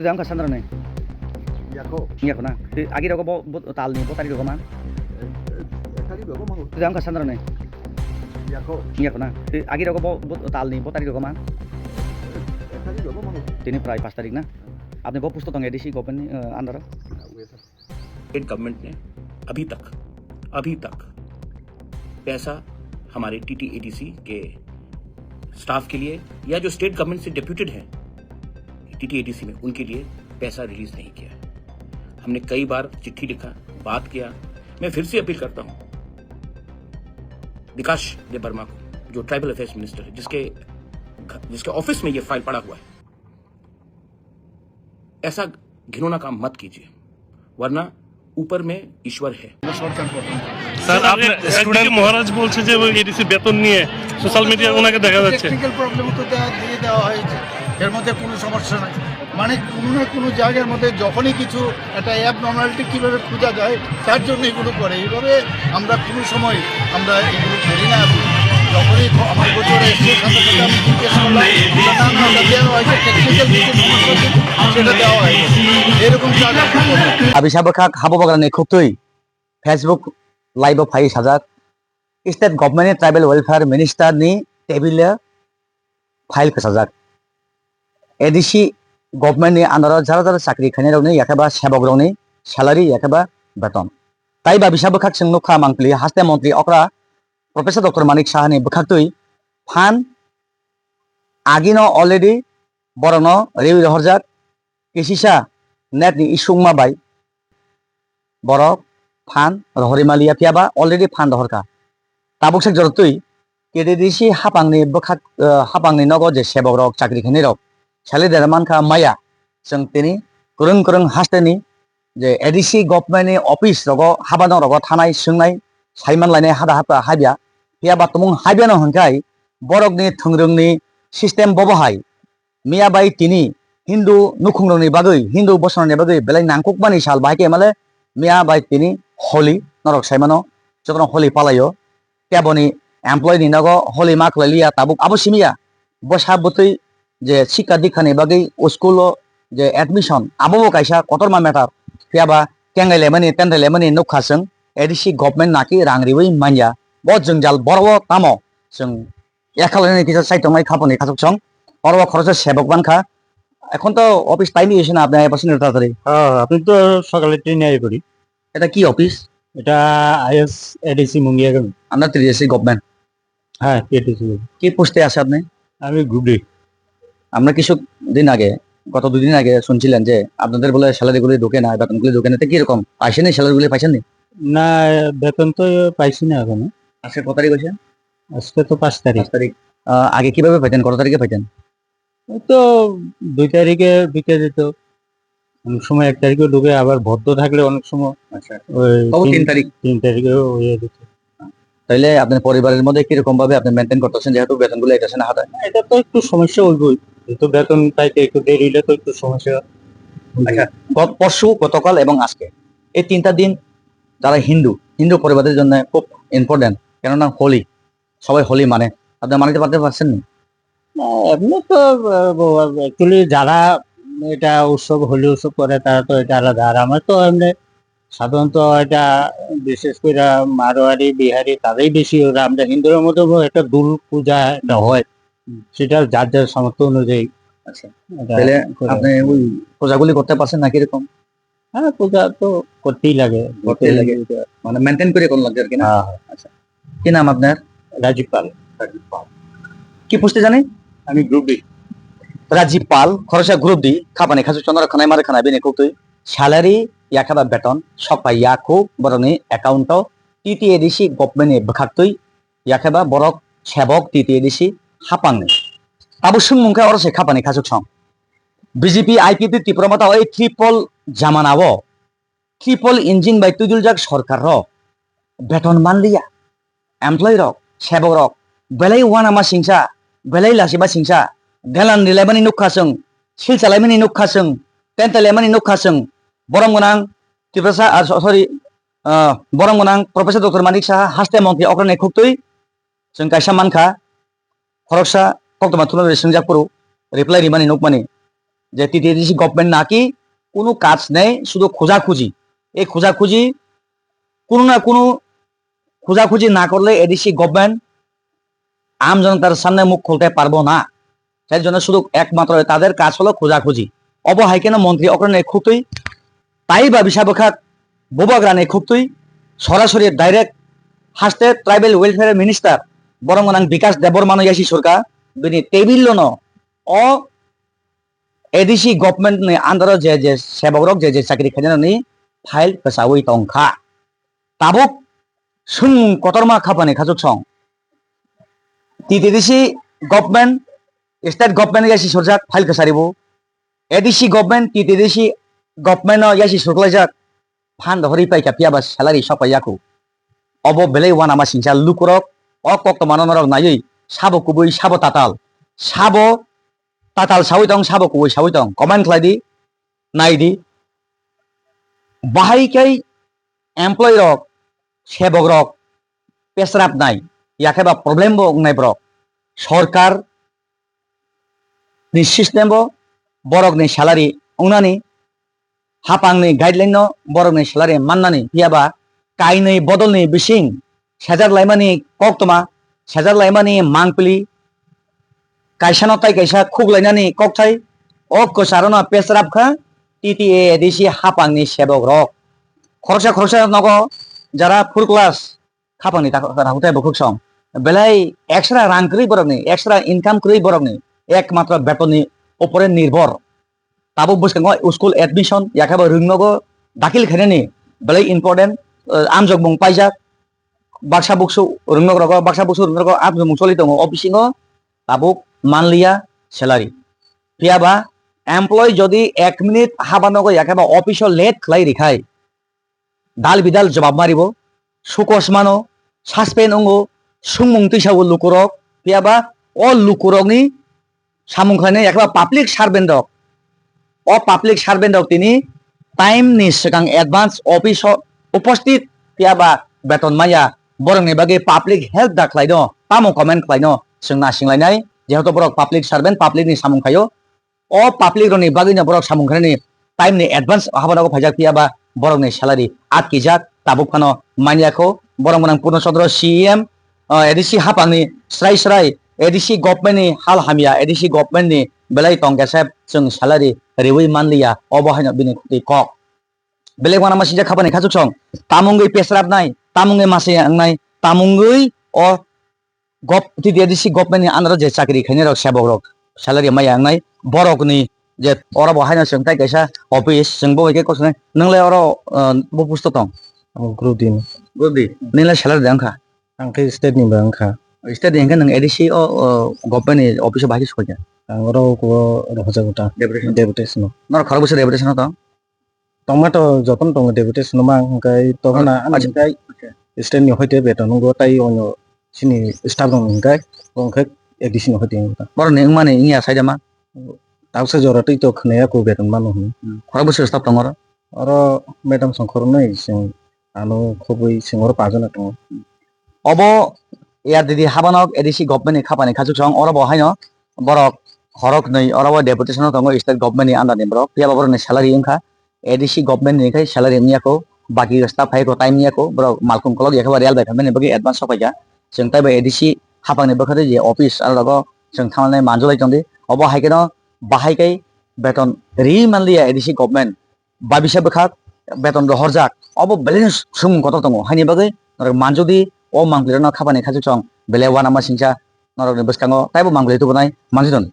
Ang kasandra na Yako. Yako na. Agi daw ko tal ni tari ko man. Kali ba ko mangu? Ang kasandra na Yako. Yako na. Agi daw ko tal ni tari ko man. Kali ba ko mangu? Tini प्राय 5 तारीख ना आपने बहुत पुस्तक ADC government अंदर state government ने अभी तक पैसा हमारे टीटीएडीसी के स्टाफ के लिए या जो स्टेट गवर्नमेंट से डिप्यूटेड हैं टीटीएडीसी में उनके लिए पैसा रिलीज नहीं किया है। हमने कई बार चिट्ठी लिखा, बात किया। मैं फिर से अपील करता हूं विकास देबबर्मा को, जो ट्राइबल अफेयर्स मिनिस्टर है, जिसके ऑफिस में ये फाइल पड़ा हुआ है, ऐसा घिनौना काम मत कीजिए, वरना ऊपर में ईश्वर है। স্যার আপনি স্টুডেন্ট মহারাজ বলছে যে ওই এডিসি বেতন নিয়ে সোশ্যাল মিডিয়ায় ওনাকে দেখা যাচ্ছে। টেকনিক্যাল প্রবলেম তো দিয়ে দেওয়া হয়েছে, এর মধ্যে কোনো সমস্যা নাই। মানে কোনো না কোনো জায়গার মধ্যে যখনই কিছু একটা অ্যাব নর্মালিটি কীভাবে খোঁজা যায় তার জন্য এগুলো করে। এইভাবে আমরা কোনো সময় আমরা এগুলো করি না। যখনই আমার গোচরে এসে সাথে সাথে আমি জিজ্ঞেস করলাম নামটা দেওয়া হয়েছে, টেকনিক্যাল কিছু সমস্যা সেটা দেওয়া হয়েছে, এরকম জায়গা। Abisabakak Habobagan Kutui Facebook Live of Hai Sajak State Government Tribal Welfare Minister ni Tebile File Sajak Edisi Government ni Andara Jara Sakri Khaneroni Yakaba Shabogroni Salary Yakaba Baton Taiba Bishabakak Singnuka Mangli Haste Montri Okra Professor Dr. Manik Shahani Bukatui Fan Agino already Borono Revi Horjak Kishisha Net ni Isungma Bai Borok Fan Rohorimalia Piaba already Fan Horka Tabuk Jortui Kedisi Hapangni Bukak Hapangni Nogo je Sebogrok Chakri Khanirok Chale Dermanka Maya Sengtini Kurung Hasteni je EDC Government Office Rogo Habano Rogo Thanai Sungnai Saiman Line Hada Hapa Habia Piaba Tumung Habiano Hankai Borokni Thungrungni System Bobohai Mia Bai Tini Hindu Nukungroni Bagui Hindu Bosoni Bagui Belai Nangkukmani Shal Baike Male Mia Bai Tini Holy Norok Saimano Jokon Holy Palayo Piaboni Employee ni Nago Holy Mark Lelia Tabuk Abusimia Bosha Butui je Chika Dikhani Bagi Uskulo je admission Abo Kaisa Kotorma Metar Piaba Kengai Lemani Tende Lemani Nukaseng EDC Government Naki Rangriwi Manja Bojungjal Borwo Tamo Sung Yakalani Kita Saitomai Kaponi Kasukchong Borwo Khorose Sebok Banka এখন তো office টাইমই এসে না, আপনি পাচ্ছেন তাড়াতাড়ি। আপনি তো সকালে ট্রেনে আই করি। এটা কি অফিস? এটা আইএস এডিসি মুঙ্গিয়া গ্রাম। আমরা ত্রিদেশী গভর্নমেন্ট। হ্যাঁ এডিসি। কি পোস্টে আছে আপনি? আমি গ্রুপ ডি। আমরা কিছু দিন আগে গত 2 দিন আগে শুনছিলেন যে আপনাদের বলে স্যালারিগুলি ঢোকে না, বেতনগুলি ঢোকে না, তো কিরকম পাইছেন? স্যালারিগুলি পাইছেন নি? না বেতন তো পাইছি না এখনো। আজকে কত তারিখ হয়েছে? আজকে তো 5 তারিখ। আগে কিভাবে পাইতেন? কত তারিখে পাইতেন? তো 2 তারিখে ঢুকে যেত, অনেক সময় 1 তারিখে ঢুকে, আবার ভদ্র থাকলে অনেক সময় ওই 3 তারিখে হয়ে যেত। তাইলে আপনার পরিবারের মধ্যে কিরকম ভাবে আপনি মেনটেন করতেছেন যেহেতু বেতনগুলো এটা না হাতে? এটা তো একটু সমস্যা হইবই, তো বেতন পাইতে একটু দেরি হলে তো একটু সমস্যা। আচ্ছা, পরশু গতকাল এবং আজকে এই 3টা দিন যারা হিন্দু পরিবারের জন্য খুব ইম্পর্টেন্ট, কেননা হোলি, সবাই হোলি মানে, আপনি মানতে পারছেন না? এমনি তো অ্যাকচুয়ালি যারা এটা উৎসব হোলি উৎসব করে তারা তো এটা আলাদা, আর আমার তো এমনি সাধারণত এটা বিশেষ করে মারোয়ারি বিহারি তারাই বেশি, ওরা আমরা হিন্দুদের মধ্যে একটা দুল পূজা এটা হয়, সেটা যার যার সামর্থ্য অনুযায়ী। আচ্ছা, তাহলে আপনি ওই পূজাগুলি করতে পারছেন না কিরকম? হ্যাঁ পূজা তো করতেই লাগে, মানে মেনটেন করে কোন লাগছে আর কি না? আচ্ছা, কি নাম আপনার? রাজীব পাল। কি পোস্টে জানেন? আমি গ্রুপ ডি। রাজীব পাল খরচা গ্রুপ ডি খাবানি খাসু চন্দ্র খানায় মারে খানা বেনে কুতুই স্যালারি ইয়াখাবা বেতন সপাই ইয়াকু বরনি অ্যাকাউন্ট টিটিএডিসি গভর্নমেন্ট বখাতুই ইয়াখাবা বরক সেবক টিটিএডিসি হাপাংনি আবুসুং মুখে অরসে খাবানি খাসুক সং বিজেপি আইপিপি ত্রিপুরামাতা ওই ট্রিপল জামানাও ট্রিপল ইঞ্জিন বাই তুজুল জাক সরকার র বেতন মানলিয়া এমপ্লয়ি রক সেবক রক বেলাই ওয়ানামা সিংসা belai lasiba singsa delan dilemani nukhasung sil chalaimani nukhasung tentelemani nukhasung borong gonang tiprasa sorry borong gonang Professor Dr. Manik Saha haste montri okrane khuktui जों kaisa manka khoroksa koktoma thulore singjak puru reply rimani nukmani যে TTDC government নাকি কোনো কাজ নেই, শুধু খোঁজাখুঁজি। এই খোঁজাখুঁজি কোনো না কোনো খোঁজাখুঁজি না করলে এডিসি গভর্নমেন্ট আম জনতার সামনে মুখ খুলতে পারবো না। সেই জন্য শুধু একমাত্র তাদের কাজ হলো খোঁজাখুঁজি। অবহাই কেন মন্ত্রী অগ্রণে খুবই তাই বা বিশাখাত বোবাগ্রানে খুবই সরাসরি ডাইরেক্ট হাসতে ট্রাইবেল ওয়েলফেয়ার মিনিস্টার বরং বিকাশ দেববর্মা ইয়াসি সরকার বিনি টেবিল অ এডিসি গভর্নমেন্ট ni আন্ডার যে সেবক রক যে চাকরি খাজানি ফাইল পেসাওই টংখা তাবুক সুং কতরমা খাপানি খাজুক সং টিটিডিসি গভর্নমেন্ট স্টেট গভর্নমেন্ট ইয়াসি সরজাক ফাইল কাসারিবো এডিসি গভর্নমেন্ট টিটিডিসি গভর্নমেন্ট ইয়াসি সরলাইজাক ফান্ড হরি পাইকা পিয়াবা স্যালারি সপাইয়াকু অব বেলে ওয়ান আমা সিংসা লুকুরক অ কক মাননরক নাयै সাবো কুবুই সাবো তাতাল সাউই দं সাবো কুবুই সাউই दं কমেন্ট লাইদি নাইদি বাহাইকাই এমপ্লয় রক সেবক রক পেসরাপ নাই ইয়াকেবা প্রবলেম বো নাই ব্রক সরকার ni সিস্টেম বো বরক ni স্যালারি অংনানি হাপাংনি গাইডলাইন no বরক ni স্যালারি মাননানি পিয়াবা কাইनै बदलनि बिसिं सेजार लाइमानि कक्तमा सेजार लाइमानि मांगपली कायसानो ताइ कायसा खुगलाइनानि कक्थाइ अ कसारना पेसराबखा टीटीए एडिसि हापांनि सेबक रक खरसा नगो जारा फुल क्लास खापांनि राहुताय बखुक सम बेलाय एक्स्ट्रा रां क्रै बरकनि एक्स्ट्रा इनकाम क्रै बरकनि एकमात्र बेतननि उपरे निर्भर ताबो बसकांगो स्कुल एडमिशन याखाबो रोंनगो दाखिल खानानि बेलाय इम्पोर्टेन्ट आमजक बुं पाइजाक बाक्सा बुक्सु रोंनगरगो आमजक बुं सलि दङ अफिसिङो ताबुक मानलिया सेलारि पियाबा एमप्लय जदि 1 मिनिट हाबानगो याकेबा अफिसो लेट खलाइ रिखाय दाल बिदाल जवाब मारिबो सुकस मानो सासपेन अंगो सुंमुं तैसावो लुकुरक पियाबा अ लुकुरकनि सामुंखाने याकेबा पाब्लिक सार्भेन्ट दक अ पाब्लिक सार्भेन्ट दक तिनि टाइम नि सिगां एडभान्स अफिस उपस्थित पियाबा बेतन माया बरंनि बागे पाब्लिक हेल्प दाख्लायनो तामो कमेन्ट खालायनो जोंना सिंलायनाय जेहेतु बरक पाब्लिक सार्भेन्ट पाब्लिकनि सामुंखायो अ पाब्लिक रनि बागैनो बरक सामुंखानि टाइमनि एडभान्स हाबानागो फाइजाक पियाबा बरंनि स्यालारि आटकिजाक ताबुकफानो मानियाखौ बरं मोनां पूर्ण चन्द्र सीएम एडिसि हापांनि स्राय एडिसि गभर्नमेन्टनि हाल हामिया एडिसि गभर्नमेन्टनि बेलाय टंगेसेब जों स्यालारि रिवै मानलिया अबहायनो बिनि कक बेलेग वाना मासिजा खाबानि खाजुक सं तामुंगै पेसराब नाय तामुंगै मासे नाय तामुंगै अ गप टिटिडिसि गभर्नमेन्टनि आन्दाराव जे चाकरि खायनि रक सेबक रक स्यालारि माया नाय बरकनि जे अरा बहायनो सोंथाय कैसा अफिस जोंबो एके कसने नोंलाय अरा बो पुस्तक दं ग्रुदिन गुदि नोंलाय स्यालारि दांखा आंखै स्टेटनि बांखा स्टेट हेंगा नों एडिसि अ गभर्नमेन्टनि अफिसाव बाहाय सखया आंगरो को रहजागुटा डेपुटेसन नर खर बोसोर डेपुटेसन दं टमाटो जतन दं डेपुटेसन मा अंगाय तगना अंगाय स्टेटनि होइते बेतन गो ताइ अनो सिनि स्टाफ दं अंगाय अंखाय एडिसन होइते बर नें माने इया साइडा मा तावसे जरतै तो खनाया को बेतन मानो खर बोसोर स्टाफ दं अर मैडम संखर नै जों आनो खबै सिंगर पाजन दं अब यार दिदी हाबानक एडिसि गभर्नमेन्टनि खापानि खाजुक सं अर बहायनो बरक हरक नै अरबो डेपुटेसन दं स्टेट गभर्नमेन्टनि आन्दारनि बरक पियाबा बरनि स्यालारि इंखा एडिसि गभर्नमेन्टनि खाय स्यालारि नियाखौ बाकी स्टाफ फाइको टाइम नियाखौ बरक मालकुम कलक याखबा रियल बायखामनि बगे एडभान्स सफायगा जों ताइबा एडिसि हापानि बखरे जे ऑफिस आलगो जों थांनाय मानजुलाय तंदि अब हायकेनो बाहायकै बेतन रि मानलिया एडिसि गभर्नमेन्ट बाबिसा बखात बेतन रहरजाक अब बेलेन्स सुम कत दङ हानि बगे मानजुदि अ मांग्लिरना खाबानि खाजुक सं बेले वाना मा सिंसा नरनि बसकांगो ताइबो मांग्लितु बनाय मानजुदन